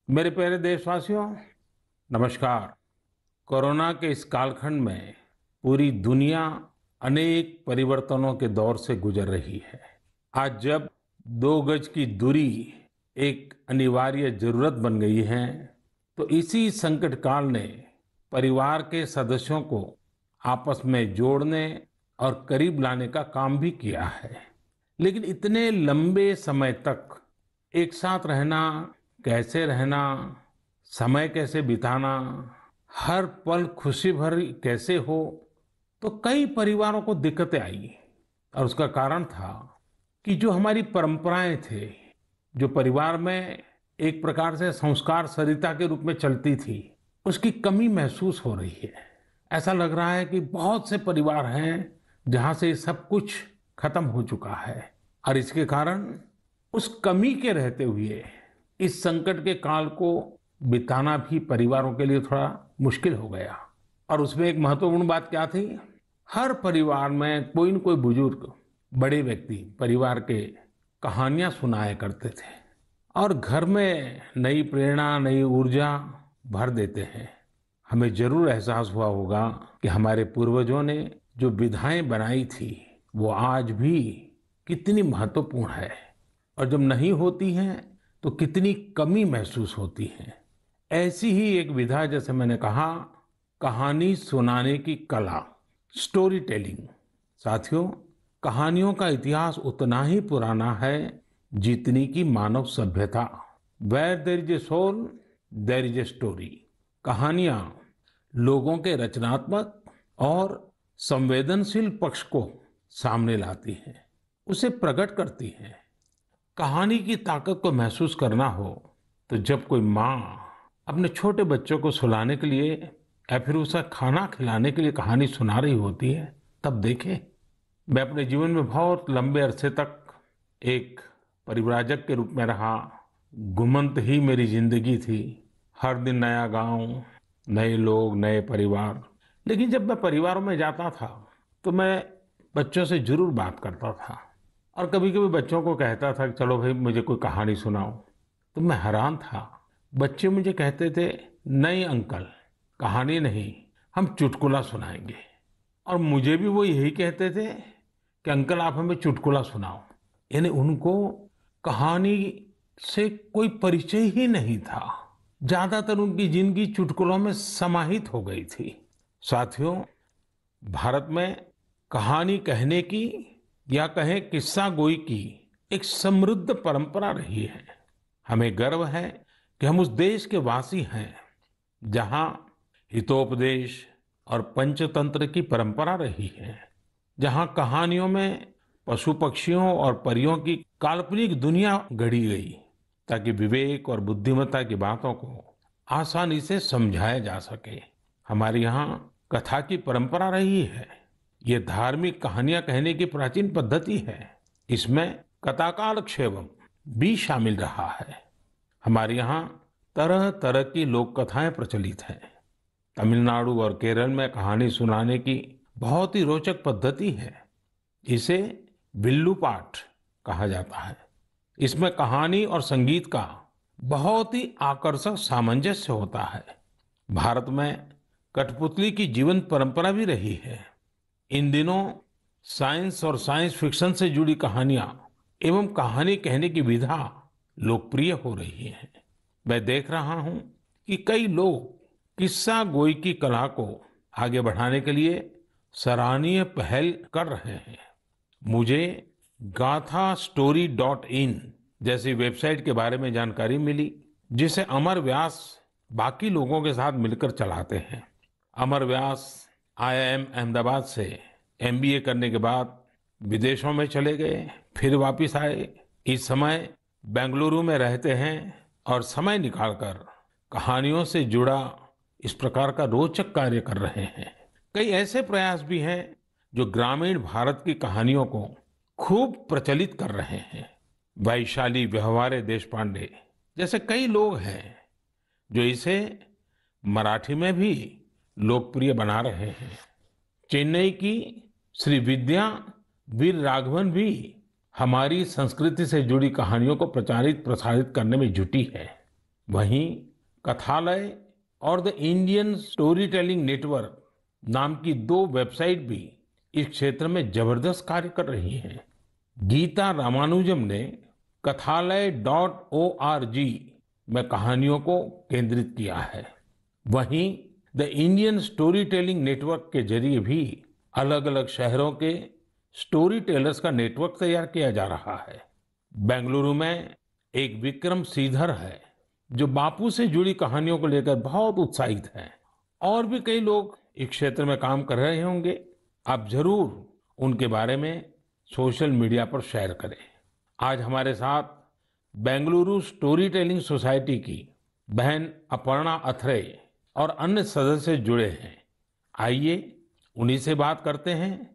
मेरे प्यारे देशवासियों, नमस्कार। कोरोना के इस कालखंड में पूरी दुनिया अनेक परिवर्तनों के दौर से गुजर रही है। आज जब 2 गज की दूरी एक अनिवार्य जरूरत बन गई है, तो इसी संकट काल ने परिवार के सदस्यों को आपस में जोड़ने और करीब लाने का काम भी किया है। लेकिन इतने लंबे समय तक एक साथ रहना, कैसे रहना, समय कैसे बिताना, हर पल खुशी भरी कैसे हो, तो कई परिवारों को दिक्कतें आई। और उसका कारण था कि जो हमारी परंपराएं थे, जो परिवार में एक प्रकार से संस्कार सरिता के रूप में चलती थी, उसकी कमी महसूस हो रही है। ऐसा लग रहा है कि बहुत से परिवार हैं जहां से सब कुछ खत्म हो चुका है, और इसके कारण उस कमी के रहते हुए इस संकट के काल को बिताना भी परिवारों के लिए थोड़ा मुश्किल हो गया। और उसमें एक महत्वपूर्ण बात क्या थी? हर परिवार में कोई न कोई बुजुर्ग, बड़े व्यक्ति परिवार के कहानियां सुनाया करते थे और घर में नई प्रेरणा, नई ऊर्जा भर देते हैं। हमें जरूर एहसास हुआ होगा कि हमारे पूर्वजों ने जो विधाएं बनाई थी, वो आज भी कितनी महत्वपूर्ण है, और जब नहीं होती हैं तो कितनी कमी महसूस होती है। ऐसी ही एक विधा, जैसे मैंने कहा, कहानी सुनाने की कला, स्टोरी टेलिंग। साथियों, कहानियों का इतिहास उतना ही पुराना है जितनी की मानव सभ्यता। Where there is a soul, there is a story. कहानियां लोगों के रचनात्मक और संवेदनशील पक्ष को सामने लाती हैं, उसे प्रकट करती हैं। कहानी की ताकत को महसूस करना हो तो जब कोई माँ अपने छोटे बच्चों को सुलाने के लिए या फिर उसे खाना खिलाने के लिए कहानी सुना रही होती है, तब देखें। मैं अपने जीवन में बहुत लंबे अरसे तक एक परिव्राजक के रूप में रहा। घुमंत ही मेरी जिंदगी थी। हर दिन नया गांव, नए लोग, नए परिवार। लेकिन जब मैं परिवारों में जाता था तो मैं बच्चों से जरूर बात करता था, और कभी कभी बच्चों को कहता था कि चलो भाई मुझे कोई कहानी सुनाओ। तो मैं हैरान था। बच्चे मुझे कहते थे, नहीं अंकल, कहानी नहीं, हम चुटकुला सुनाएंगे। और मुझे भी वो यही कहते थे कि अंकल आप हमें चुटकुला सुनाओ। यानी उनको कहानी से कोई परिचय ही नहीं था। ज्यादातर उनकी जिंदगी चुटकुलों में समाहित हो गई थी। साथियों, भारत में कहानी कहने की, या कहें किस्सा गोई की, एक समृद्ध परंपरा रही है। हमें गर्व है कि हम उस देश के वासी हैं जहां हितोपदेश और पंचतंत्र की परंपरा रही है, जहां कहानियों में पशु पक्षियों और परियों की काल्पनिक दुनिया गढ़ी गई ताकि विवेक और बुद्धिमत्ता की बातों को आसानी से समझाया जा सके। हमारे यहाँ कथा की परंपरा रही है। ये धार्मिक कहानियां कहने की प्राचीन पद्धति है। इसमें कथाकालक्षेपम भी शामिल रहा है। हमारे यहाँ तरह तरह की लोक कथाएं प्रचलित हैं। तमिलनाडु और केरल में कहानी सुनाने की बहुत ही रोचक पद्धति है। इसे विल्लू पाठ कहा जाता है। इसमें कहानी और संगीत का बहुत ही आकर्षक सामंजस्य होता है। भारत में कठपुतली की जीवंत परंपरा भी रही है। इन दिनों साइंस और साइंस फिक्शन से जुड़ी कहानियां एवं कहानी कहने की विधा लोकप्रिय हो रही है। मैं देख रहा हूं कि कई लोग किस्सा गोई की कला को आगे बढ़ाने के लिए सराहनीय पहल कर रहे हैं। मुझे gaathastory.in जैसी वेबसाइट के बारे में जानकारी मिली, जिसे अमर व्यास बाकी लोगों के साथ मिलकर चलाते हैं। अमर व्यास आईआईएम अहमदाबाद से एमबीए करने के बाद विदेशों में चले गए, फिर वापस आए। इस समय बेंगलुरु में रहते हैं और समय निकालकर कहानियों से जुड़ा इस प्रकार का रोचक कार्य कर रहे हैं। कई ऐसे प्रयास भी हैं जो ग्रामीण भारत की कहानियों को खूब प्रचलित कर रहे हैं। वैशाली व्यवहारे देशपांडे जैसे कई लोग हैं जो इसे मराठी में भी लोकप्रिय बना रहे हैं। चेन्नई की श्री विद्या वीर राघवन भी हमारी संस्कृति से जुड़ी कहानियों को प्रचारित प्रसारित करने में जुटी है। वहीं कथालय और the Indian story telling network नाम की दो वेबसाइट भी इस क्षेत्र में जबरदस्त कार्य कर रही हैं। गीता रामानुजम ने kathalaya.org में कहानियों को केंद्रित किया है। वहीं the Indian story telling network के जरिए भी अलग अलग शहरों के स्टोरी टेलर्स का नेटवर्क तैयार किया जा रहा है। बेंगलुरु में एक विक्रम श्रीधर है जो बापू से जुड़ी कहानियों को लेकर बहुत उत्साहित है। और भी कई लोग इस क्षेत्र में काम कर रहे होंगे। आप जरूर उनके बारे में सोशल मीडिया पर शेयर करें। आज हमारे साथ बेंगलुरु स्टोरी टेलिंग सोसाइटी की बहन अपर्णा अथरे और अन्य सदस्य जुड़े हैं। आइए उन्हीं से बात करते हैं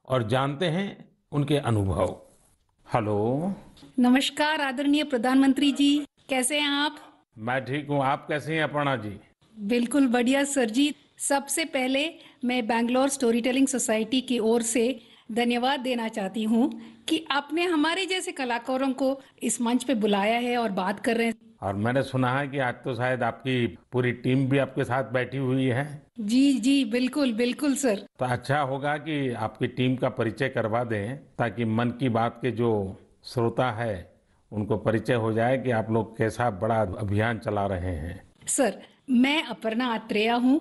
और जानते हैं उनके अनुभव। हेलो। नमस्कार आदरणीय प्रधानमंत्री जी, कैसे हैं आप? मैं ठीक हूँ, आप कैसे हैं अपर्णा जी? बिल्कुल बढ़िया सर जी। सबसे पहले मैं बैंगलोर स्टोरी टेलिंग सोसाइटी की ओर से धन्यवाद देना चाहती हूँ कि आपने हमारे जैसे कलाकारों को इस मंच पे बुलाया है और बात कर रहे हैं। और मैंने सुना है कि आज तो शायद आपकी पूरी टीम भी आपके साथ बैठी हुई है। जी जी बिल्कुल बिल्कुल सर। तो अच्छा होगा कि आपकी टीम का परिचय करवा दें ताकि मन की बात के जो श्रोता है उनको परिचय हो जाए कि आप लोग कैसा बड़ा अभियान चला रहे हैं। सर, मैं अपर्णा अत्रेया हूँ।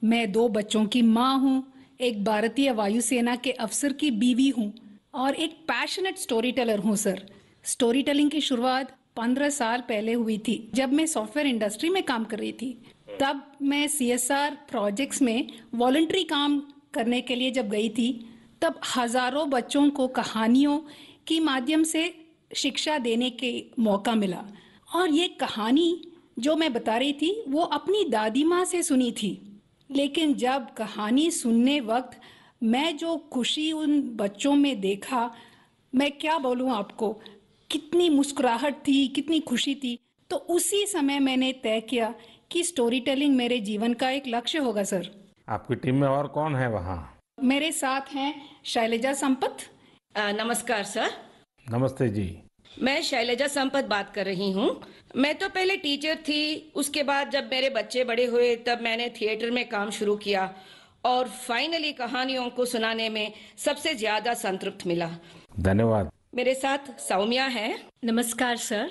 मैं 2 बच्चों की माँ हूँ, एक भारतीय वायुसेना के अफसर की बीवी हूँ और एक पैशनेट स्टोरी टेलर हूँ सर। स्टोरी टेलिंग की शुरुआत 15 साल पहले हुई थी जब मैं सॉफ्टवेयर इंडस्ट्री में काम कर रही थी। तब मैं CSR प्रोजेक्ट्स में वॉलंटरी काम करने के लिए जब गई थी, तब हजारों बच्चों को कहानियों के माध्यम से शिक्षा देने के मौका मिला। और ये कहानी जो मैं बता रही थी वो अपनी दादी माँ से सुनी थी। लेकिन जब कहानी सुनने वक्त मैं जो खुशी उन बच्चों में देखा, मैं क्या बोलूँ आपको, कितनी मुस्कुराहट थी, कितनी खुशी थी। तो उसी समय मैंने तय किया कि स्टोरी टेलिंग मेरे जीवन का एक लक्ष्य होगा सर। आपकी टीम में और कौन है वहाँ? मेरे साथ हैं शैलजा संपत। नमस्कार सर। नमस्ते जी। मैं शैलजा संपत बात कर रही हूँ। मैं तो पहले टीचर थी, उसके बाद जब मेरे बच्चे बड़े हुए तब मैंने थिएटर में काम शुरू किया और फाइनली कहानियों को सुनाने में सबसे ज्यादा संतृप्त मिला। धन्यवाद। मेरे साथ सौम्या है। नमस्कार सर।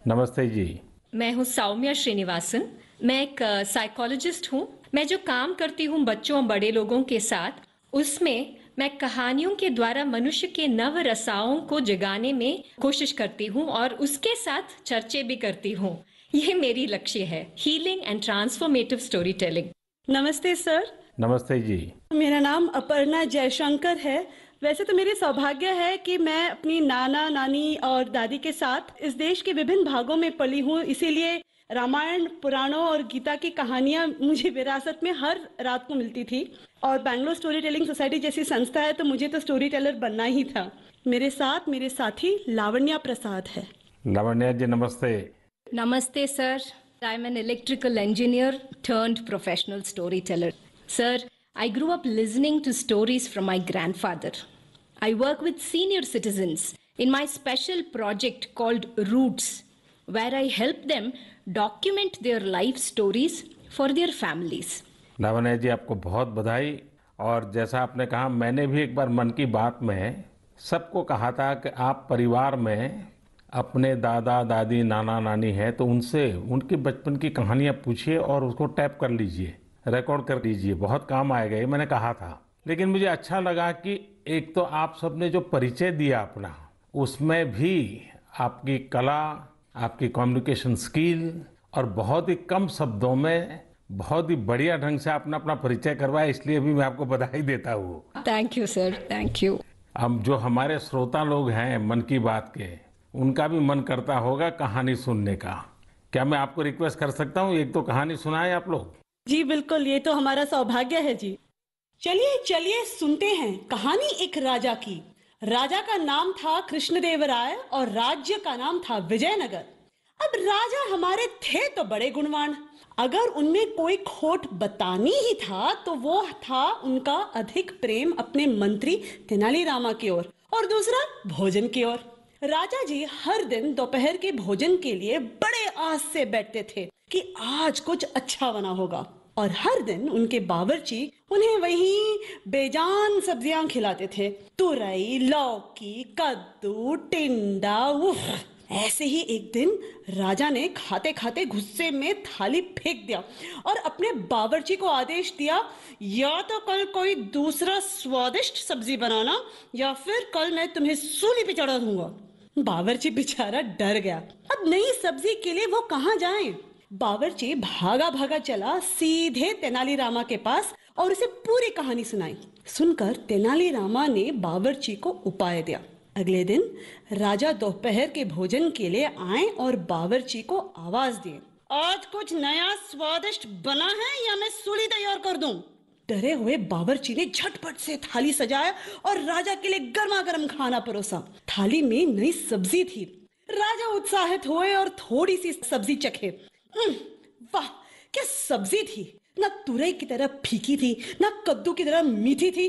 नमस्ते जी। मैं हूँ सौम्या श्रीनिवासन। मैं एक साइकोलॉजिस्ट हूँ। मैं जो काम करती हूँ बच्चों और बड़े लोगों के साथ, उसमें मैं कहानियों के द्वारा मनुष्य के नव रसाओं को जगाने में कोशिश करती हूँ और उसके साथ चर्चे भी करती हूँ। ये मेरी लक्ष्य है, healing and transformative story telling. नमस्ते सर। नमस्ते जी। मेरा नाम अपर्णा जयशंकर है। वैसे तो मेरी सौभाग्य है कि मैं अपनी नाना नानी और दादी के साथ इस देश के विभिन्न भागों में पली हूँ, इसीलिए रामायण, पुराणों और गीता की कहानियाँ मुझे विरासत में हर रात को मिलती थी। और बैंगलोर स्टोरी टेलिंग सोसाइटी जैसी संस्था है तो मुझे तो स्टोरी टेलर बनना ही था। मेरे साथ मेरे साथी लावण्या प्रसाद है। लावण्या जी नमस्ते। नमस्ते sir. I am an electrical engineer turned professional storyteller. Sir, I grew up listening to stories from my grandfather. I work with senior citizens in my special project called Roots, where I help them document their life stories for their families. Lavanya ji आपको बहुत बधाई। और जैसा आपने कहा, मैंने भी एक बार मन की बात में सबको कहा था कि आप परिवार में अपने दादा दादी नाना नानी हैं तो उनसे उनके बचपन की कहानियाँ पूछिए और उसको टैप कर लीजिए, रिकॉर्ड कर लीजिए, बहुत काम आएगा, ये मैंने कहा था। लेकिन मुझे अच्छा लगा कि एक तो आप सबने जो परिचय दिया अपना, उसमें भी आपकी कला, आपकी कम्युनिकेशन स्किल और बहुत ही कम शब्दों में बहुत ही बढ़िया ढंग से आपने अपना परिचय करवाया, इसलिए भी मैं आपको बधाई देता हूँ। Thank you sir, thank you. अब जो हमारे श्रोता लोग हैं मन की बात के, उनका भी मन करता होगा कहानी सुनने का। क्या मैं आपको रिक्वेस्ट कर सकता हूँ, एक तो कहानी सुनाएं आप लोग? जी बिल्कुल, ये तो हमारा सौभाग्य है जी। चलिए चलिए सुनते हैं कहानी एक राजा की। राजा का नाम था कृष्णदेवराय और राज्य का नाम था विजयनगर। अब राजा हमारे थे तो बड़े गुणवान, अगर उनमें कोई खोट बतानी ही था तो वो था उनका अधिक प्रेम अपने मंत्री तेनालीरामा की ओर और दूसरा भोजन की ओर। राजा जी हर दिन दोपहर के भोजन के लिए बड़े आस से बैठते थे कि आज कुछ अच्छा बना होगा, और हर दिन उनके बावर्ची उन्हें वही बेजान सब्जियां खिलाते थे। तुरई, लौकी, कद्दू, टिंडा, उफ। ऐसे ही एक दिन राजा ने खाते खाते गुस्से में थाली फेंक दिया और अपने बावर्ची को आदेश दिया, या तो कल कोई दूसरा स्वादिष्ट सब्जी बनाना या फिर कल मैं तुम्हें सूली पे चढ़ा दूंगा। बावर्ची बेचारा डर गया। अब नई सब्जी के लिए वो कहाँ जाए? बावर्ची भागा भागा चला सीधे तेनालीरामा के पास और उसे पूरी कहानी सुनाई। सुनकर तेनालीरामा ने बावर्ची को उपाय दिया। अगले दिन राजा दोपहर के भोजन के लिए आए और बावर्ची को आवाज दिए, आज कुछ नया स्वादिष्ट बना है या मैं सूली तैयार कर दूं? डरे हुए बावर्ची ने झटपट से थाली सजाया और राजा के लिए गर्मा गर्म खाना परोसा। थाली में नई सब्जी थी। राजा उत्साहित हुए और थोड़ी सी सब्जी चखे। वाह, क्या सब्जी थी! ना तुरई की तरह फीकी थी, ना कद्दू की तरह मीठी थी।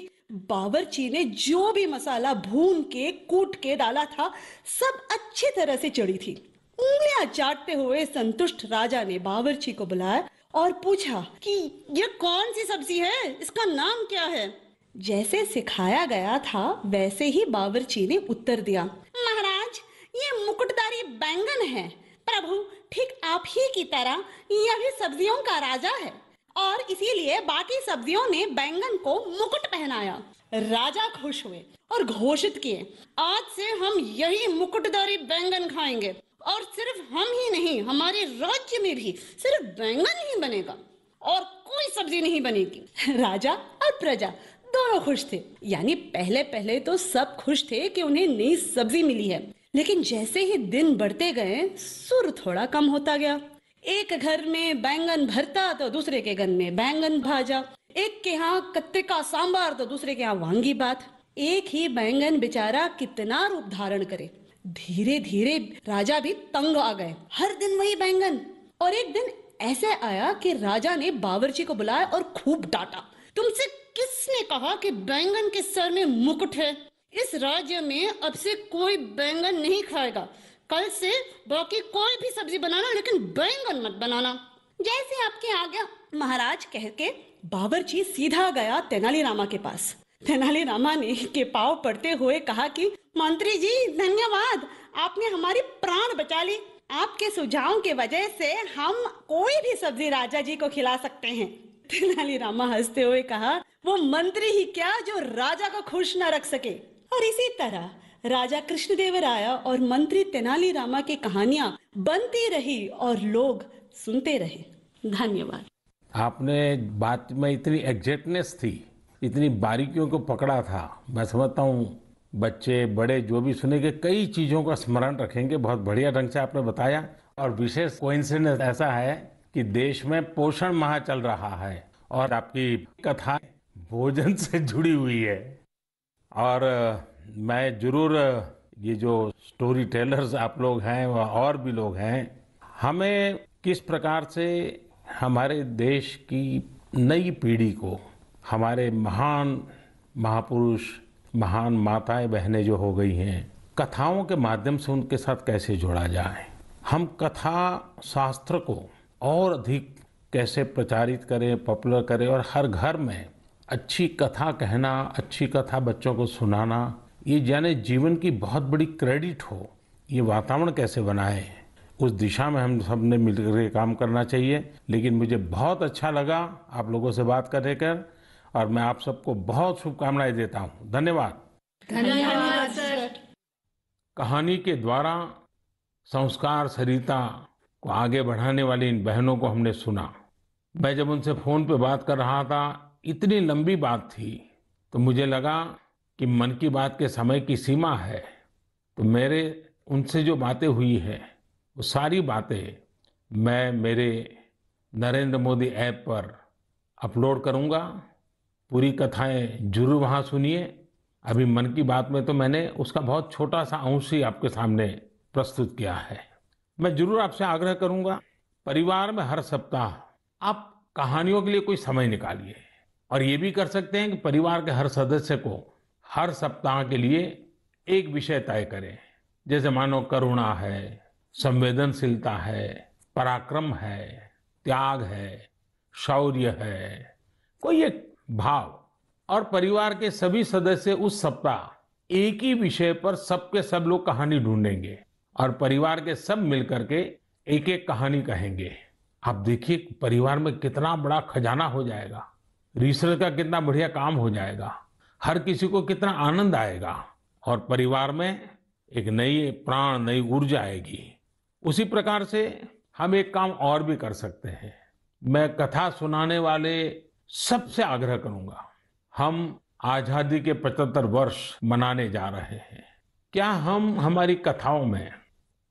बावर्ची ने जो भी मसाला भून के कूट के डाला था, सब अच्छी तरह से चढ़ी थी। उंगलियां चाटते हुए संतुष्ट राजा ने बावर्ची को बुलाया और पूछा कि ये कौन सी सब्जी है, इसका नाम क्या है? जैसे सिखाया गया था वैसे ही बावर्ची ने उत्तर दिया, महाराज, ये मुकुटधारी बैंगन है। प्रभु, ठीक आप ही की तरह यह भी सब्जियों का राजा है और इसीलिए बाकी सब्जियों ने बैंगन को मुकुट पहनाया। राजा खुश हुए और घोषित किए, आज से हम यही मुकुटधारी बैंगन खाएंगे और सिर्फ हम ही नहीं, हमारे राज्य में भी सिर्फ बैंगन ही बनेगा और कोई सब्जी नहीं बनेगी। राजा और प्रजा दोनों खुश थे। यानी पहले पहले तो सब खुश थे कि उन्हें नई सब्जी मिली है, लेकिन जैसे ही दिन बढ़ते गए सुर थोड़ा कम होता गया। एक घर में बैंगन भरता तो दूसरे के घर में बैंगन भाजा, एक के यहाँ कत्ते का सांबार तो दूसरे के यहाँ वांगी बात। एक ही बैंगन बेचारा कितना रूप धारण करे। धीरे धीरे राजा भी तंग आ गए। हर दिन वही बैंगन। और एक दिन ऐसे आया कि राजा ने बावर्ची को बुलाया और खूब डांटा, तुमसे किसने कहा कि बैंगन के सर में मुकुट है? इस राज्य में अब से कोई बैंगन नहीं खाएगा। कल से बाकी कोई भी सब्जी बनाना, लेकिन बैंगन मत बनाना। जैसे आपकी आज्ञा महाराज, कह के बावर्ची सीधा गया तेनालीरामा के पास। तेनालीरामा ने के पांव पड़ते हुए कहा कि मंत्री जी धन्यवाद, आपने हमारी प्राण बचा ली। आपके सुझाव के वजह से हम कोई भी सब्जी राजा जी को खिला सकते हैं। तेनालीरामा हंसते हुए कहा, वो मंत्री ही क्या जो राजा को खुश न रख सके। और इसी तरह राजा कृष्णदेवराय और मंत्री तेनालीरामा की कहानियां बनती रही और लोग सुनते रहे। धन्यवाद। आपने बात में इतनी एग्जैक्टनेस थी, इतनी बारीकियों को पकड़ा था। मैं समझता हूँ बच्चे बड़े जो भी सुनेंगे कई चीज़ों का स्मरण रखेंगे। बहुत बढ़िया ढंग से आपने बताया। और विशेष कोइंसिडेंस ऐसा है कि देश में पोषण माह चल रहा है और आपकी कथा भोजन से जुड़ी हुई है। और मैं जरूर ये जो स्टोरी टेलर्स आप लोग हैं और भी लोग हैं, हमें किस प्रकार से हमारे देश की नई पीढ़ी को हमारे महान महापुरुष, महान माताएं बहनें जो हो गई हैं, कथाओं के माध्यम से उनके साथ कैसे जोड़ा जाए। हम कथा शास्त्र को और अधिक कैसे प्रचारित करें, पॉपुलर करें और हर घर में अच्छी कथा कहना, अच्छी कथा बच्चों को सुनाना, ये जाने जीवन की बहुत बड़ी क्रेडिट हो। ये वातावरण कैसे बनाए, उस दिशा में हम सब ने मिलकर काम करना चाहिए। लेकिन मुझे बहुत अच्छा लगा आप लोगों से बात करने कर और मैं आप सबको बहुत शुभकामनाएं देता हूँ। धन्यवाद। धन्यवाद सर। कहानी के द्वारा संस्कार सरिता को आगे बढ़ाने वाली इन बहनों को हमने सुना। मैं जब उनसे फोन पे बात कर रहा था, इतनी लंबी बात थी, तो मुझे लगा कि मन की बात के समय की सीमा है, तो मेरे उनसे जो बातें हुई है वो सारी बातें मैं मेरे नरेंद्र मोदी ऐप पर अपलोड करूंगा। पूरी कथाएं जरूर वहां सुनिए। अभी मन की बात में तो मैंने उसका बहुत छोटा सा अंश ही आपके सामने प्रस्तुत किया है। मैं जरूर आपसे आग्रह करूंगा, परिवार में हर सप्ताह आप कहानियों के लिए कोई समय निकालिए और ये भी कर सकते हैं कि परिवार के हर सदस्य को हर सप्ताह के लिए एक विषय तय करें जैसे मानो करुणा है, संवेदनशीलता है, पराक्रम है, त्याग है, शौर्य है, कोई एक भाव। और परिवार के सभी सदस्य उस सप्ताह एक ही विषय पर सबके सब लोग कहानी ढूंढेंगे और परिवार के सब मिलकर के एक एक कहानी कहेंगे। आप देखिए परिवार में कितना बड़ा खजाना हो जाएगा, रिसर्च का कितना बढ़िया काम हो जाएगा, हर किसी को कितना आनंद आएगा और परिवार में एक नई प्राण, नई ऊर्जा आएगी। उसी प्रकार से हम एक काम और भी कर सकते हैं। मैं कथा सुनाने वाले सबसे आग्रह करूंगा, हम आजादी के 75 वर्ष मनाने जा रहे हैं। क्या हम हमारी कथाओं में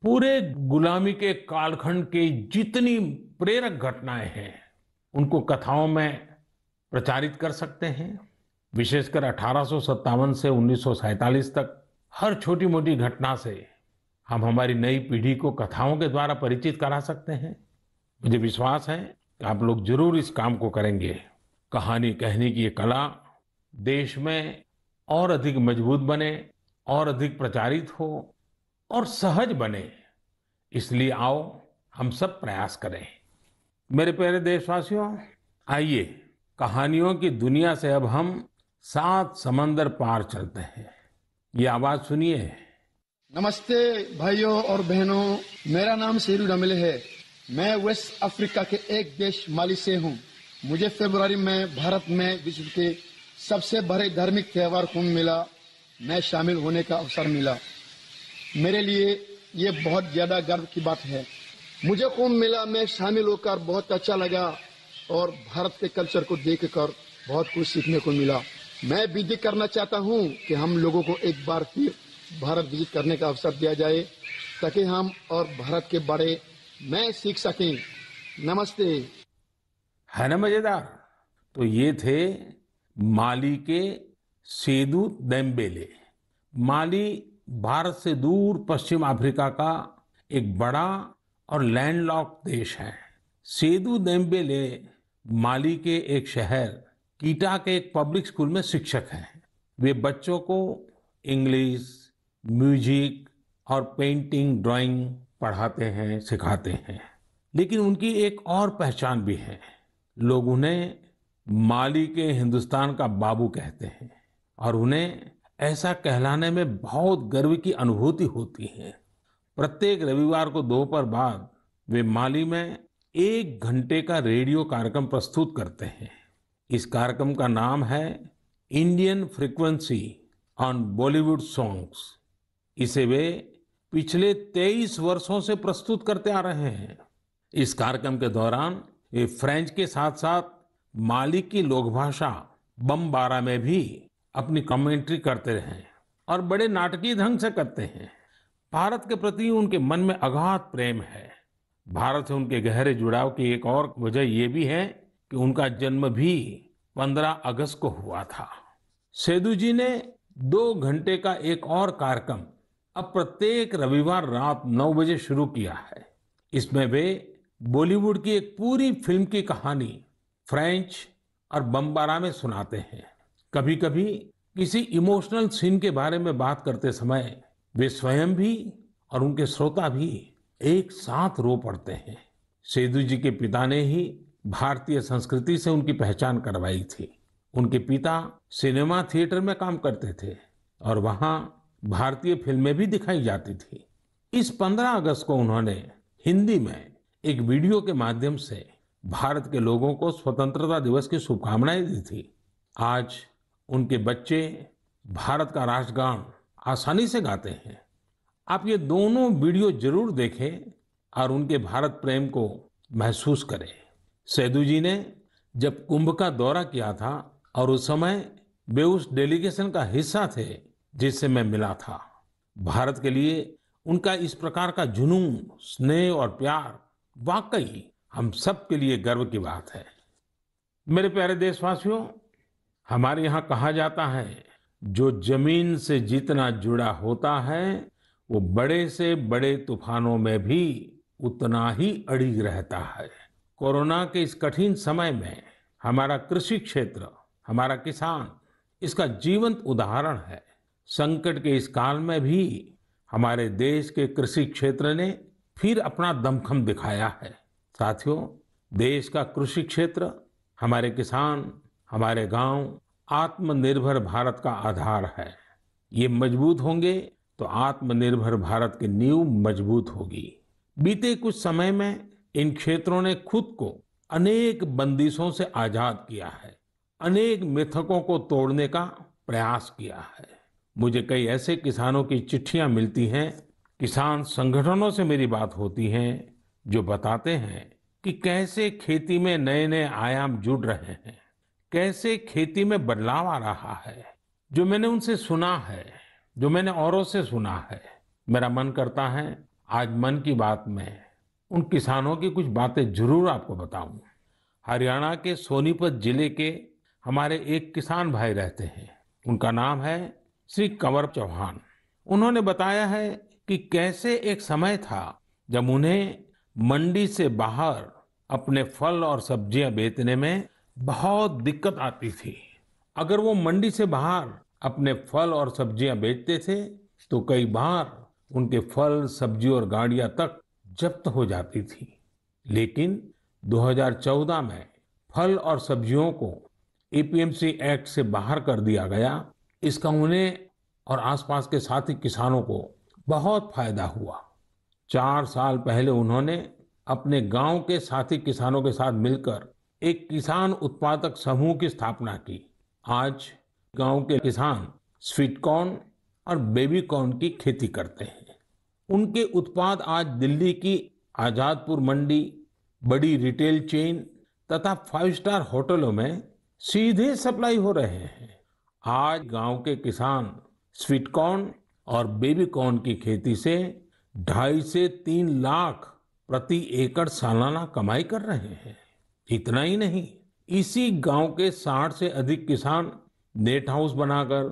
पूरे गुलामी के कालखंड की जितनी प्रेरक घटनाएं हैं उनको कथाओं में प्रचारित कर सकते हैं? विशेषकर 1857 से 1947 तक हर छोटी मोटी घटना से हम हमारी नई पीढ़ी को कथाओं के द्वारा परिचित करा सकते हैं। मुझे विश्वास है कि आप लोग जरूर इस काम को करेंगे। कहानी कहने की ये कला देश में और अधिक मजबूत बने, और अधिक प्रचारित हो और सहज बने, इसलिए आओ हम सब प्रयास करें। मेरे प्यारे देशवासियों, आइए कहानियों की दुनिया से अब हम 7 समंदर पार चलते हैं। ये आवाज सुनिए। नमस्ते भाइयों और बहनों, मेरा नाम शेरू डमले है। मैं वेस्ट अफ्रीका के एक देश माली से हूँ। मुझे फरवरी में भारत में विश्व के सबसे बड़े धार्मिक त्योहार कुंभ मेला में शामिल होने का अवसर मिला। मेरे लिए ये बहुत ज्यादा गर्व की बात है। मुझे कुंभ मेला में शामिल होकर बहुत अच्छा लगा और भारत के कल्चर को देखकर बहुत कुछ सीखने को मिला। मैं विनती करना चाहता हूँ कि हम लोगों को एक बार फिर भारत विजिट करने का अवसर दिया जाए ताकि हम और भारत के बारे में सीख सकें। नमस्ते। है ना मजेदार? तो ये थे माली के सेदू देम्बेले। माली भारत से दूर पश्चिम अफ्रीका का एक बड़ा और लैंडलॉक्ड देश है। सेदू देम्बेले माली के एक शहर कीटा के एक पब्लिक स्कूल में शिक्षक हैं। वे बच्चों को इंग्लिश, म्यूजिक और पेंटिंग, ड्राइंग पढ़ाते हैं, सिखाते हैं। लेकिन उनकी एक और पहचान भी है। लोग उन्हें माली के हिंदुस्तान का बाबू कहते हैं और उन्हें ऐसा कहलाने में बहुत गर्व की अनुभूति होती है। प्रत्येक रविवार को दोपहर बाद वे माली में 1 घंटे का रेडियो कार्यक्रम प्रस्तुत करते हैं। इस कार्यक्रम का नाम है Indian frequency on Bollywood songs. इसे वे पिछले 23 वर्षों से प्रस्तुत करते आ रहे हैं। इस कार्यक्रम के दौरान वे फ्रेंच के साथ साथ माली की लोकभाषा बमबारा में भी अपनी कमेंट्री करते रहे और बड़े नाटकीय ढंग से करते हैं। भारत के प्रति उनके मन में अगाध प्रेम है। भारत से उनके गहरे जुड़ाव की एक और वजह यह भी है कि उनका जन्म भी 15 अगस्त को हुआ था। सेदू जी ने 2 घंटे का एक और कार्यक्रम अब प्रत्येक रविवार रात 9 बजे शुरू किया है। इसमें वे बॉलीवुड की एक पूरी फिल्म की कहानी फ्रेंच और बमबारा में सुनाते हैं। कभी कभी किसी इमोशनल सीन के बारे में बात करते समय वे स्वयं भी और उनके श्रोता भी एक साथ रो पड़ते हैं। सेदू जी के पिता ने ही भारतीय संस्कृति से उनकी पहचान करवाई थी। उनके पिता सिनेमा थिएटर में काम करते थे और वहां भारतीय फिल्में भी दिखाई जाती थी। इस 15 अगस्त को उन्होंने हिंदी में एक वीडियो के माध्यम से भारत के लोगों को स्वतंत्रता दिवस की शुभकामनाएं दी थी। आज उनके बच्चे भारत का राष्ट्रगान आसानी से गाते हैं। आप ये दोनों वीडियो जरूर देखें और उनके भारत प्रेम को महसूस करें। सेदू जी ने जब कुंभ का दौरा किया था और उस समय वे उस डेलीगेशन का हिस्सा थे जिससे मैं मिला था। भारत के लिए उनका इस प्रकार का जुनून, स्नेह और प्यार वाकई हम सब के लिए गर्व की बात है। मेरे प्यारे देशवासियों, हमारे यहाँ कहा जाता है जो जमीन से जितना जुड़ा होता है वो बड़े से बड़े तूफानों में भी उतना ही अड़िग रहता है। कोरोना के इस कठिन समय में हमारा कृषि क्षेत्र, हमारा किसान इसका जीवंत उदाहरण है। संकट के इस काल में भी हमारे देश के कृषि क्षेत्र ने फिर अपना दमखम दिखाया है। साथियों, देश का कृषि क्षेत्र, हमारे किसान, हमारे गांव आत्मनिर्भर भारत का आधार है। ये मजबूत होंगे तो आत्मनिर्भर भारत की नींव मजबूत होगी। बीते कुछ समय में इन क्षेत्रों ने खुद को अनेक बंदिशों से आजाद किया है, अनेक मिथकों को तोड़ने का प्रयास किया है। मुझे कई ऐसे किसानों की चिट्ठियां मिलती हैं, किसान संगठनों से मेरी बात होती है, जो बताते हैं कि कैसे खेती में नए नए आयाम जुड़ रहे हैं, कैसे खेती में बदलाव आ रहा है। जो मैंने उनसे सुना है, जो मैंने औरों से सुना है, मेरा मन करता है आज मन की बात में उन किसानों की कुछ बातें जरूर आपको बताऊं। हरियाणा के सोनीपत जिले के हमारे एक किसान भाई रहते हैं, उनका नाम है श्री कंवर चौहान। उन्होंने बताया है कि कैसे एक समय था जब उन्हें मंडी से बाहर अपने फल और सब्जियां बेचने में बहुत दिक्कत आती थी। अगर वो मंडी से बाहर अपने फल और सब्जियां बेचते थे तो कई बार उनके फल, सब्जी और गाड़ियां तक जब्त हो जाती थी। लेकिन 2014 में फल और सब्जियों को एपीएमसी एक्ट से बाहर कर दिया गया। इसका उन्हें और आसपास के साथी किसानों को बहुत फायदा हुआ। 4 साल पहले उन्होंने अपने गांव के साथी किसानों के साथ मिलकर एक किसान उत्पादक समूह की स्थापना की। आज गांव के किसान स्वीट कॉर्न और बेबी कॉर्न की खेती करते हैं। उनके उत्पाद आज दिल्ली की आजादपुर मंडी, बड़ी रिटेल चेन तथा 5 स्टार होटलों में सीधे सप्लाई हो रहे हैं। आज गांव के किसान स्वीट कॉर्न और बेबी कॉर्न की खेती से 2.5 से 3 लाख प्रति एकड़ सालाना कमाई कर रहे हैं। इतना ही नहीं, इसी गांव के 60 से अधिक किसान नेट हाउस बनाकर,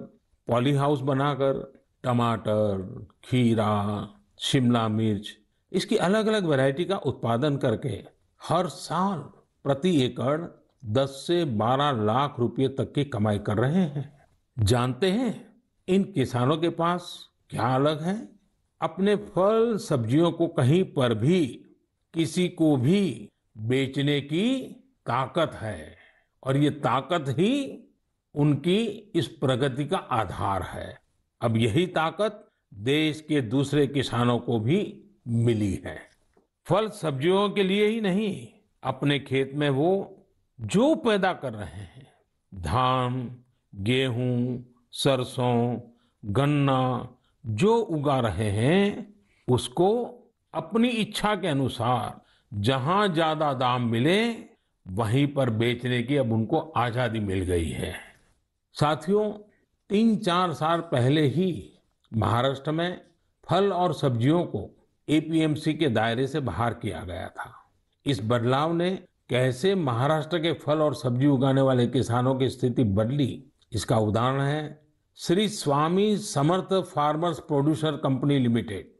पॉली हाउस बनाकर टमाटर, खीरा, शिमला मिर्च, इसकी अलग अलग वैरायटी का उत्पादन करके हर साल प्रति एकड़ 10 से 12 लाख रुपए तक की कमाई कर रहे हैं। जानते हैं इन किसानों के पास क्या अलग है? अपने फल सब्जियों को कहीं पर भी किसी को भी बेचने की ताकत है, और ये ताकत ही उनकी इस प्रगति का आधार है। अब यही ताकत देश के दूसरे किसानों को भी मिली है। फल सब्जियों के लिए ही नहीं, अपने खेत में वो जो पैदा कर रहे हैं, धान, गेहूं, सरसों, गन्ना जो उगा रहे हैं, उसको अपनी इच्छा के अनुसार जहां ज्यादा दाम मिले वहीं पर बेचने की अब उनको आजादी मिल गई है। साथियों, 3-4 साल पहले ही महाराष्ट्र में फल और सब्जियों को एपीएमसी के दायरे से बाहर किया गया था। इस बदलाव ने कैसे महाराष्ट्र के फल और सब्जी उगाने वाले किसानों की स्थिति बदली, इसका उदाहरण है Shri Swami Samarth farmers producer company limited.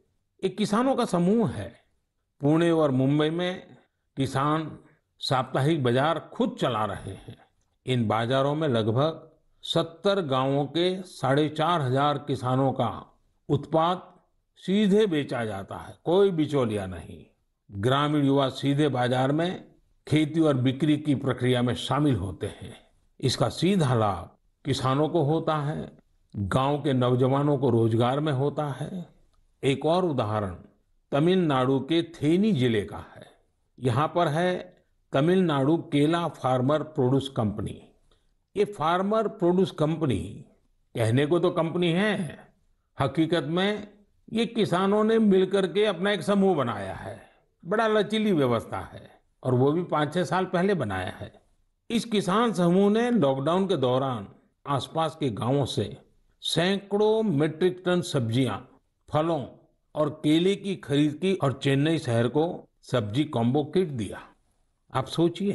एक किसानों का समूह है। पुणे और मुंबई में किसान साप्ताहिक बाजार खुद चला रहे हैं। इन बाजारों में लगभग 70 गांवों के 4,500 किसानों का उत्पाद सीधे बेचा जाता है, कोई बिचौलिया नहीं। ग्रामीण युवा सीधे बाजार में खेती और बिक्री की प्रक्रिया में शामिल होते हैं। इसका सीधा लाभ किसानों को होता है, गांव के नौजवानों को रोजगार में होता है। एक और उदाहरण तमिलनाडु के थेनी जिले का है। यहाँ पर है तमिलनाडु केला फार्मर प्रोड्यूस कंपनी। ये फार्मर प्रोड्यूस कंपनी कहने को तो कंपनी है, हकीकत में ये किसानों ने मिलकर के अपना एक समूह बनाया है। बड़ा लचीली व्यवस्था है और वो भी 5-6 साल पहले बनाया है। इस किसान समूह ने लॉकडाउन के दौरान आसपास के गांवों से सैकड़ों मीट्रिक टन सब्जियां, फलों और केले की खरीद की और चेन्नई शहर को सब्जी कॉम्बो किट दिया। आप सोचिए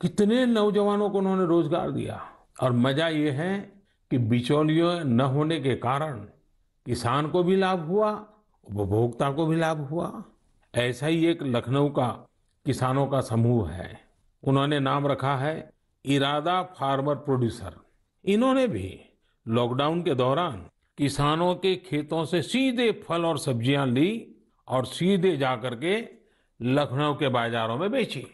कितने नौजवानों को उन्होंने रोजगार दिया। और मजा ये है कि बिचौलियों न होने के कारण किसान को भी लाभ हुआ, उपभोक्ता को भी लाभ हुआ। ऐसा ही एक लखनऊ का किसानों का समूह है। उन्होंने नाम रखा है इरादा फार्मर प्रोड्यूसर। इन्होंने भी लॉकडाउन के दौरान किसानों के खेतों से सीधे फल और सब्जियां ली और सीधे जाकर के लखनऊ के बाजारों में बेची।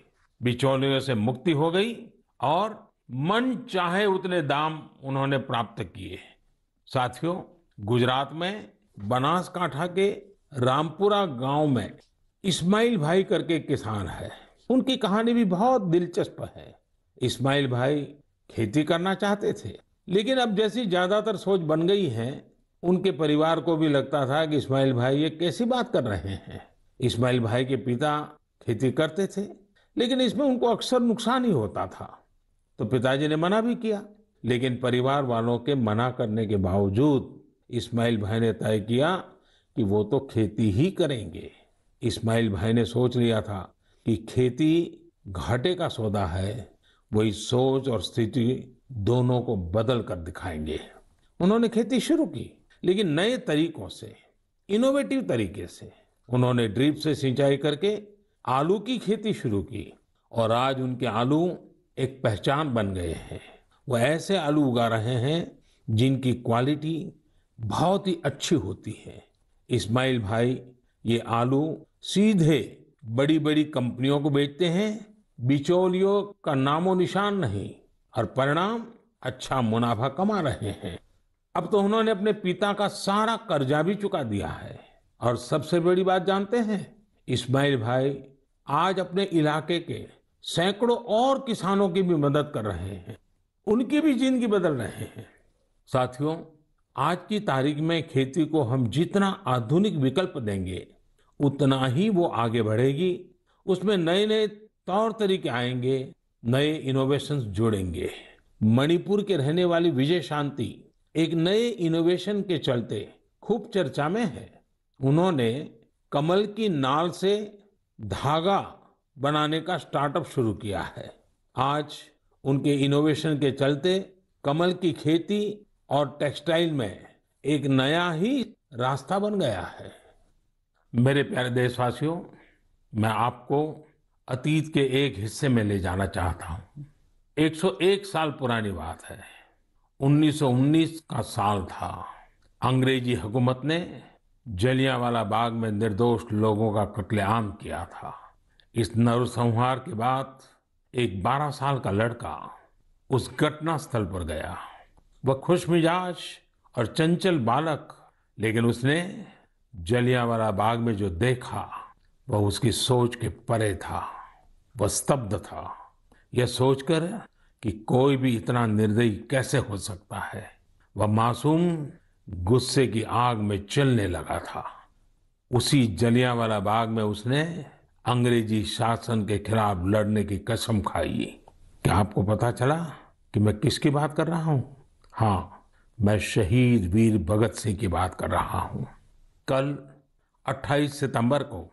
बिचौलियों से मुक्ति हो गई और मन चाहे उतने दाम उन्होंने प्राप्त किए। साथियों, गुजरात में बनासकांठा के रामपुरा गांव में इस्माइल भाई करके एक किसान है। उनकी कहानी भी बहुत दिलचस्प है। इस्माइल भाई खेती करना चाहते थे, लेकिन अब जैसी ज्यादातर सोच बन गई है, उनके परिवार को भी लगता था कि इस्माइल भाई ये कैसी बात कर रहे हैं। इस्माइल भाई के पिता खेती करते थे, लेकिन इसमें उनको अक्सर नुकसान ही होता था। तो पिताजी ने मना भी किया, लेकिन परिवार वालों के मना करने के बावजूद इस्माइल भाई ने तय किया कि वो तो खेती ही करेंगे। इस्माइल भाई ने सोच लिया था कि खेती घाटे का सौदा है। वही सोच और स्थिति दोनों को बदल कर दिखाएंगे। उन्होंने खेती शुरू की, लेकिन नए तरीकों से, इनोवेटिव तरीके से। उन्होंने ड्रिप से सिंचाई करके आलू की खेती शुरू की और आज उनके आलू एक पहचान बन गए हैं। वो ऐसे आलू उगा रहे हैं जिनकी क्वालिटी बहुत ही अच्छी होती है। इस्माइल भाई ये आलू सीधे बड़ी बड़ी कंपनियों को बेचते हैं। बिचौलियों का नामो निशान नहीं, और परिणाम अच्छा मुनाफा कमा रहे हैं। अब तो उन्होंने अपने पिता का सारा कर्जा भी चुका दिया है। और सबसे बड़ी बात जानते हैं, इस्माइल भाई आज अपने इलाके के सैकड़ों और किसानों की भी मदद कर रहे हैं। उनकी भी जिंदगी बदल रहे हैं। साथियों, आज की तारीख में खेती को हम जितना आधुनिक विकल्प देंगे, उतना ही वो आगे बढ़ेगी। उसमें नए नए तौर तरीके आएंगे, नए इनोवेशंस जुड़ेंगे। मणिपुर के रहने वाली विजय शांति एक नए इनोवेशन के चलते खूब चर्चा में है। उन्होंने कमल की नाल से धागा बनाने का स्टार्टअप शुरू किया है। आज उनके इनोवेशन के चलते कमल की खेती और टेक्सटाइल में एक नया ही रास्ता बन गया है। मेरे प्यारे देशवासियों, मैं आपको अतीत के एक हिस्से में ले जाना चाहता हूँ। 101 साल पुरानी बात है। 1919 का साल था। अंग्रेजी हुकूमत ने जलियांवाला बाग में निर्दोष लोगों का कत्लेआम किया था। इस नरसंहार के बाद एक 12 साल का लड़का उस घटना स्थल पर गया। वह खुशमिजाज और चंचल बालक, लेकिन उसने जलियांवाला बाग में जो देखा वह उसकी सोच के परे था। वह स्तब्ध था, यह सोचकर कि कोई भी इतना निर्दयी कैसे हो सकता है। वह मासूम गुस्से की आग में जलने लगा था। उसी जलियांवाला बाग में उसने अंग्रेजी शासन के खिलाफ लड़ने की कसम खाई। क्या आपको पता चला कि मैं किसकी बात कर रहा हूं? हाँ, मैं शहीद वीर भगत सिंह की बात कर रहा हूं। कल 28 सितंबर को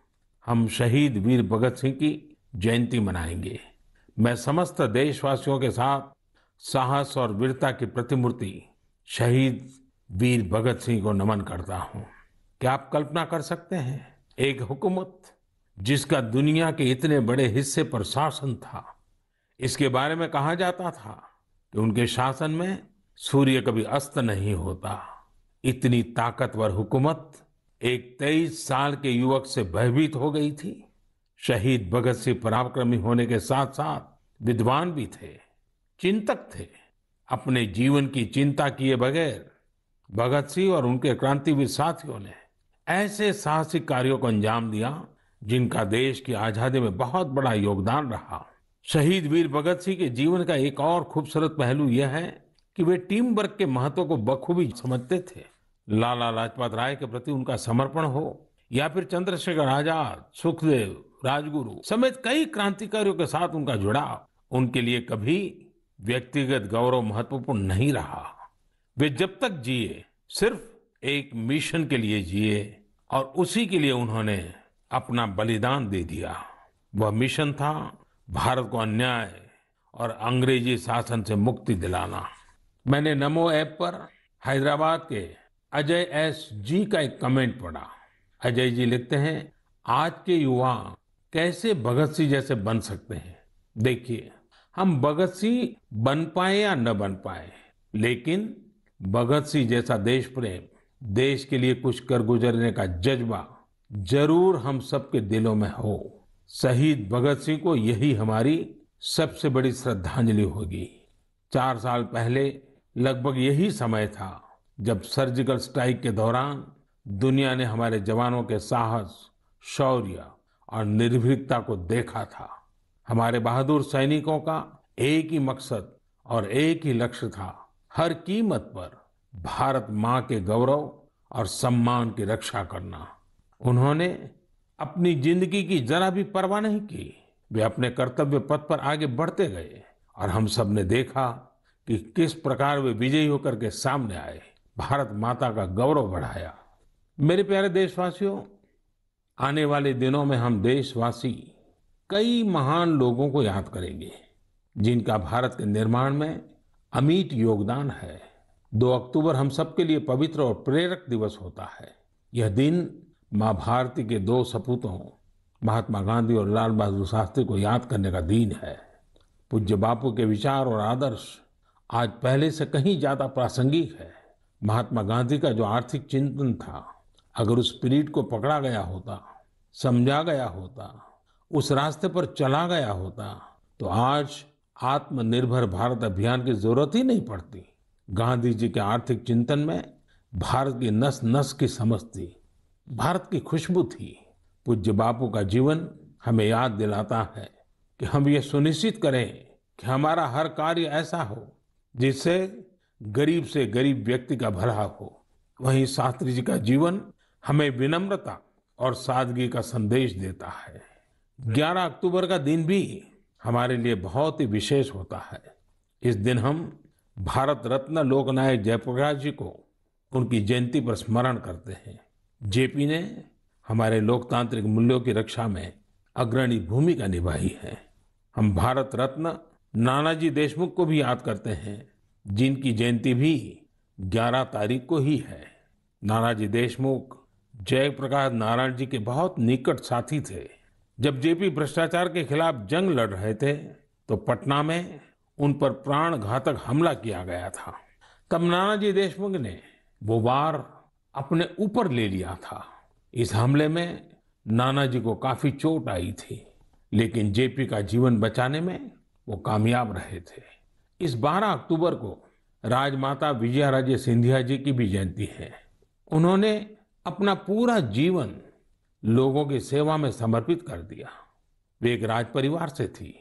हम शहीद वीर भगत सिंह की जयंती मनाएंगे। मैं समस्त देशवासियों के साथ साहस और वीरता की प्रतिमूर्ति शहीद वीर भगत सिंह को नमन करता हूं। क्या आप कल्पना कर सकते हैं, एक हुकूमत जिसका दुनिया के इतने बड़े हिस्से पर शासन था, इसके बारे में कहा जाता था कि उनके शासन में सूर्य कभी अस्त नहीं होता। इतनी ताकतवर हुकूमत एक 23 साल के युवक से भयभीत हो गई थी। शहीद भगत सिंह पराक्रमी होने के साथ साथ विद्वान भी थे, चिंतक थे। अपने जीवन की चिंता किए बगैर भगत सिंह और उनके क्रांतिवीर साथियों ने ऐसे साहसिक कार्यों को अंजाम दिया जिनका देश की आजादी में बहुत बड़ा योगदान रहा। शहीद वीर भगत सिंह के जीवन का एक और खूबसूरत पहलू यह है कि वे टीम वर्क के महत्व को बखूबी समझते थे। लाला लाजपत राय के प्रति उनका समर्पण हो या फिर चंद्रशेखर आजाद, सुखदेव, राजगुरु समेत कई क्रांतिकारियों के साथ उनका जुड़ाव उनके लिए कभी व्यक्तिगत गौरव महत्वपूर्ण नहीं रहा। वे जब तक जिए सिर्फ एक मिशन के लिए जिए और उसी के लिए उन्होंने अपना बलिदान दे दिया। वह मिशन था भारत को अन्याय और अंग्रेजी शासन से मुक्ति दिलाना। मैंने नमो ऐप पर हैदराबाद के अजय एस जी का एक कमेंट पढ़ा। अजय जी लिखते हैं, आज के युवा कैसे भगत सिंह जैसे बन सकते हैं। देखिए, हम भगत सिंह बन पाए या न बन पाए, लेकिन भगत सिंह जैसा देश प्रेम देश के लिए कुछ कर गुजरने का जज्बा जरूर हम सबके दिलों में हो। शहीद भगत सिंह को यही हमारी सबसे बड़ी श्रद्धांजलि होगी। 4 साल पहले लगभग यही समय था जब सर्जिकल स्ट्राइक के दौरान दुनिया ने हमारे जवानों के साहस, शौर्य और निर्भीकता को देखा था। हमारे बहादुर सैनिकों का एक ही मकसद और एक ही लक्ष्य था, हर कीमत पर भारत मां के गौरव और सम्मान की रक्षा करना। उन्होंने अपनी जिंदगी की जरा भी परवाह नहीं की। वे अपने कर्तव्य पथ पर आगे बढ़ते गए और हम सब ने देखा कि किस प्रकार वे विजयी होकर के सामने आए, भारत माता का गौरव बढ़ाया। मेरे प्यारे देशवासियों, आने वाले दिनों में हम देशवासी कई महान लोगों को याद करेंगे जिनका भारत के निर्माण में अमिट योगदान है। 2 अक्टूबर हम सबके लिए पवित्र और प्रेरक दिवस होता है। यह दिन मां भारती के 2 सपूतों महात्मा गांधी और लाल बहादुर शास्त्री को याद करने का दिन है। पूज्य बापू के विचार और आदर्श आज पहले से कहीं ज्यादा प्रासंगिक है। महात्मा गांधी का जो आर्थिक चिंतन था, अगर उस स्पिरिट को पकड़ा गया होता, समझा गया होता, उस रास्ते पर चला गया होता, तो आज आत्मनिर्भर भारत अभियान की जरूरत ही नहीं पड़ती। गांधी जी के आर्थिक चिंतन में भारत की नस नस की समझ थी, भारत की खुशबू थी। पूज्य बापू का जीवन हमें याद दिलाता है कि हम ये सुनिश्चित करें कि हमारा हर कार्य ऐसा हो जिससे गरीब से गरीब व्यक्ति का भला हो। वहीं शास्त्री जी का जीवन हमें विनम्रता और सादगी का संदेश देता है। 11 अक्टूबर का दिन भी हमारे लिए बहुत ही विशेष होता है। इस दिन हम भारत रत्न लोकनायक जयप्रकाश जी को उनकी जयंती पर स्मरण करते हैं। जेपी ने हमारे लोकतांत्रिक मूल्यों की रक्षा में अग्रणी भूमिका निभाई है। हम भारत रत्न नानाजी देशमुख को भी याद करते हैं, जिनकी जयंती भी 11 तारीख को ही है। नानाजी देशमुख जयप्रकाश नारायण जी के बहुत निकट साथी थे। जब जेपी भ्रष्टाचार के खिलाफ जंग लड़ रहे थे तो पटना में उन पर प्राण घातक हमला किया गया था। तब नानाजी देशमुख ने वो वार अपने ऊपर ले लिया था। इस हमले में नानाजी को काफी चोट आई थी, लेकिन जेपी का जीवन बचाने में वो कामयाब रहे थे। इस 12 अक्टूबर को राजमाता विजयाराजे सिंधिया जी की भी जयंती है। उन्होंने अपना पूरा जीवन लोगों की सेवा में समर्पित कर दिया। वे एक राज परिवार से थी।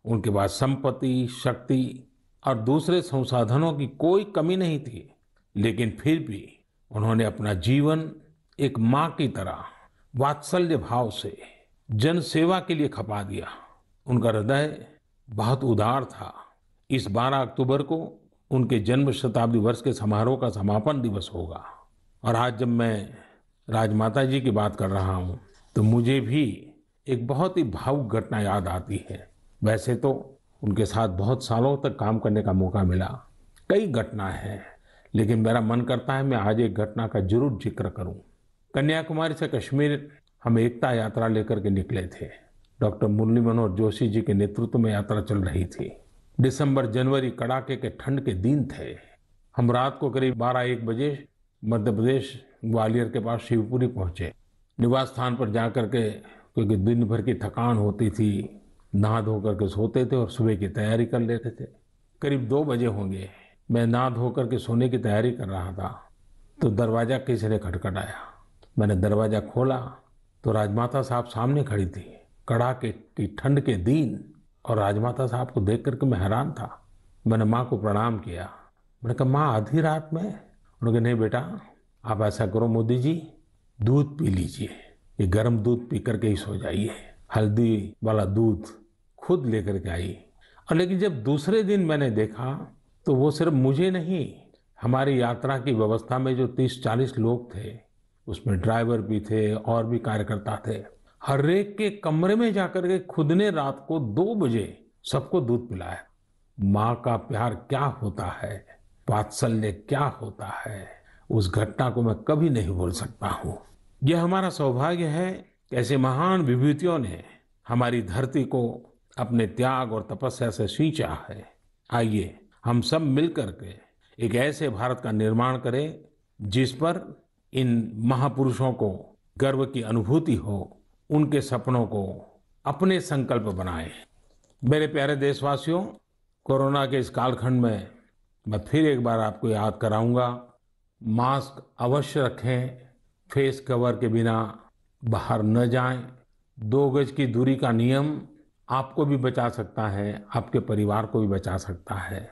उनके पास संपत्ति, शक्ति और दूसरे संसाधनों की कोई कमी नहीं थी, लेकिन फिर भी उन्होंने अपना जीवन एक मां की तरह वात्सल्य भाव से जन सेवा के लिए खपा दिया। उनका हृदय बहुत उदार था। इस 12 अक्टूबर को उनके जन्म शताब्दी वर्ष के समारोह का समापन दिवस होगा। और आज जब मैं राजमाता जी की बात कर रहा हूँ तो मुझे भी एक बहुत ही भावुक घटना याद आती है। वैसे तो उनके साथ बहुत सालों तक काम करने का मौका मिला, कई घटनाएं हैं, लेकिन मेरा मन करता है मैं आज एक घटना का जरूर जिक्र करूं। कन्याकुमारी से कश्मीर हम एकता यात्रा लेकर के निकले थे। डॉक्टर मुरली मनोहर जोशी जी के नेतृत्व में यात्रा चल रही थी। दिसंबर जनवरी कड़ाके के ठंड के दिन थे। हम रात को करीब 12-1 बजे मध्य प्रदेश ग्वालियर के पास शिवपुरी पहुंचे। निवास स्थान पर जाकर के, क्योंकि दिन भर की थकान होती थी, नहा धो करके सोते थे और सुबह की तैयारी कर लेते थे। करीब 2 बजे होंगे, मैं नहा धो करके सोने की तैयारी कर रहा था तो दरवाजा किसी ने खटखटाया। मैंने दरवाजा खोला तो राजमाता साहब सामने खड़ी थी। कड़ाके की ठंड के दिन और राजमाता साहब को देख करके मैं हैरान था। मैंने माँ को प्रणाम किया। मैंने कहा, माँ आधी रात में? उन्होंने कहा, नहीं बेटा, आप ऐसा करो मोदी जी, दूध पी लीजिए, ये गर्म दूध पी करके ही सो जाइए। हल्दी वाला दूध खुद लेकर के आई। और लेकिन जब दूसरे दिन मैंने देखा तो वो सिर्फ मुझे नहीं, हमारी यात्रा की व्यवस्था में जो 30-40 लोग थे, उसमें ड्राइवर भी थे और भी कार्यकर्ता थे, हर एक के कमरे में जाकर के खुद ने रात को 2 बजे सबको दूध पिलाया। माँ का प्यार क्या होता है, वात्सल्य क्या होता है, उस घटना को मैं कभी नहीं भूल सकता हूँ। यह हमारा सौभाग्य है कि ऐसे महान विभूतियों ने हमारी धरती को अपने त्याग और तपस्या से सींचा है। आइए हम सब मिलकर के एक ऐसे भारत का निर्माण करें जिस पर इन महापुरुषों को गर्व की अनुभूति हो, उनके सपनों को अपने संकल्प बनाएं। मेरे प्यारे देशवासियों, कोरोना के इस कालखंड में मैं फिर एक बार आपको याद कराऊंगा, मास्क अवश्य रखें, फेस कवर के बिना बाहर न जाएं, 2 गज की दूरी का नियम आपको भी बचा सकता है, आपके परिवार को भी बचा सकता है।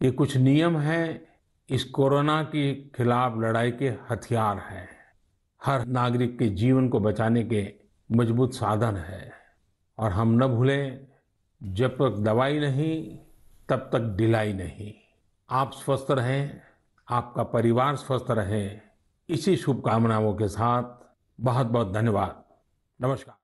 ये कुछ नियम हैं, इस कोरोना के खिलाफ लड़ाई के हथियार हैं, हर नागरिक के जीवन को बचाने के मजबूत साधन है। और हम न भूलें, जब तक दवाई नहीं तब तक ढिलाई नहीं। आप स्वस्थ रहें, आपका परिवार स्वस्थ रहे, इसी शुभकामनाओं के साथ बहुत बहुत धन्यवाद। नमस्कार।